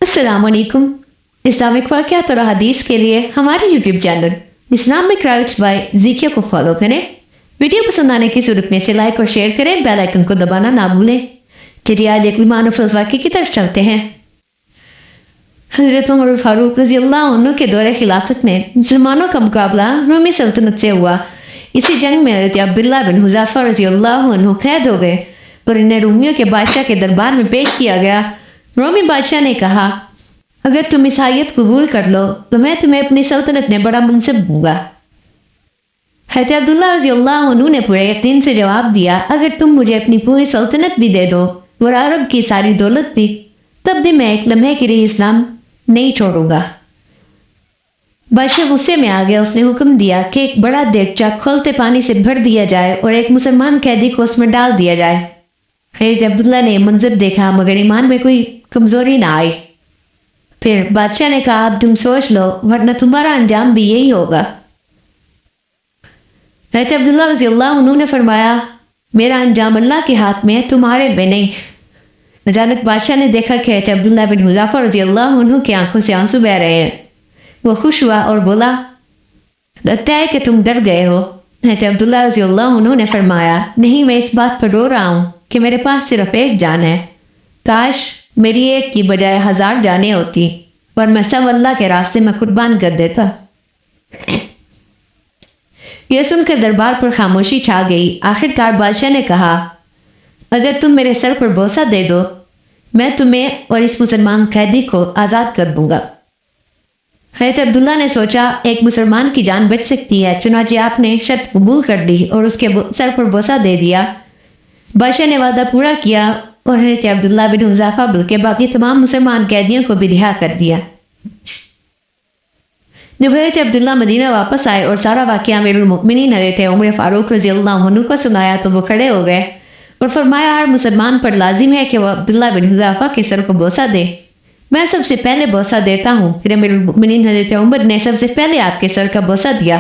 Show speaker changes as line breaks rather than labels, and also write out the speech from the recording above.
अस्सलाम वालेकुम। इस्लामिक वाक़यात और हदीस के लिए हमारे YouTube channel Islamic rights by Zakiya को फॉलो करें। वीडियो पसंद आने की सूरत में से लाइक और शेयर करें, बेल आइकन को दबाना ना भूलें। चलिए आज एक ईमान अफरोज़ वाक़ये की तरफ चलते हैं। हज़रत उमर फारूक रज़ियल्लाहु अन्हु के दौरे खिलाफत में मुसलमानों का मुकाबला रोमी सल्तनत से हुआ। इसी जंग में हज़रत अब्दुल्लाह बिन हुज़ाफ़ा रज़ियल्लाहु अन्हु कैद हो गए और इन्हें रोमियों के बादशाह के दरबार में पेश किया गया। रोमी बादशाह ने कहा, अगर तुम ईसाईयत कबूल कर लो तो मैं तुम्हें अपनी सल्तनत में बड़ा मुनसिब दूंगा। हज़रत अब्दुल्लाह रज़ियल्लाहु अन्हु ने पूरे यकीन से जवाब दिया, अगर तुम मुझे अपनी पूरी सल्तनत भी दे दो और अरब की सारी दौलत भी, तब भी मैं एक लम्हे के लिए इस्लाम नहीं छोड़ूंगा। बादशाह गुस्से में आ गया। उसने हुक्म दिया कि एक बड़ा देगचा खोलते पानी से भर दिया जाए और एक मुसलमान कैदी को उसमें डाल दिया जाए। हज़रत अब्दुल्लाह ने मंजर देखा मगर ईमान में कोई कमजोरी ना आई। फिर बादशाह ने कहा, अब तुम सोच लो वरना तुम्हारा अंजाम भी यही होगा। हज़रत अब्दुल्लाह रज़ियल्लाहु अन्हु ने फरमाया, मेरा अंजाम अल्लाह के हाथ में है, तुम्हारे में नहीं। अचानक बादशाह ने देखा कि हज़रत अब्दुल्लाह बिन हुज़ाफ़ा रज़ियल्लाहु अन्हु की आंखों से आंसू बह रहे हैं। वो खुश हुआ और बोला, लगता है कि तुम डर गए हो। हज़रत अब्दुल्लाह रज़ियल्लाहु अन्हु ने फरमाया, नहीं, मैं इस बात पर रो रहा हूँ कि मेरे पास सिर्फ एक जान है। काश मेरी एक की बजाय 1000 जानें होती और मैं सब अल्लाह के रास्ते में कुर्बान कर देता। यह सुनकर दरबार पर खामोशी छा गई। आखिरकार बादशाह ने कहा, अगर तुम मेरे सर पर बोसा दे दो, मैं तुम्हें और इस मुसलमान कैदी को आज़ाद कर दूंगा। हज़रत अब्दुल्ला ने सोचा, एक मुसलमान की जान बच सकती है। चुनांचे आपने शर्त कबूल कर ली और उसके सर पर बोसा दे दिया। बादशाह ने वादा पूरा किया और हज़रत अब्दुल्ला बिन हुज़ाफ़ा बल्कि बाकी तमाम मुसलमान कैदियों को भी रिहा कर दिया। जब हज़रत अब्दुल्ला मदीना वापस आए और सारा वाक़या अमीरुल मोमिनीन हज़रत उमर फारूक रज़ियल्लाहु अन्हु को सुनाया तो वो खड़े हो गए और फरमाया, हर मुसलमान पर लाजिम है कि वह अब्दुल्ला बिन हुज़ाफ़ा के सर को बोसा दे। मैं सबसे पहले बोसा देता हूँ। फिर अमीरुल मोमिनीन हज़रत उमर ने सबसे पहले आपके सर का बोसा दिया।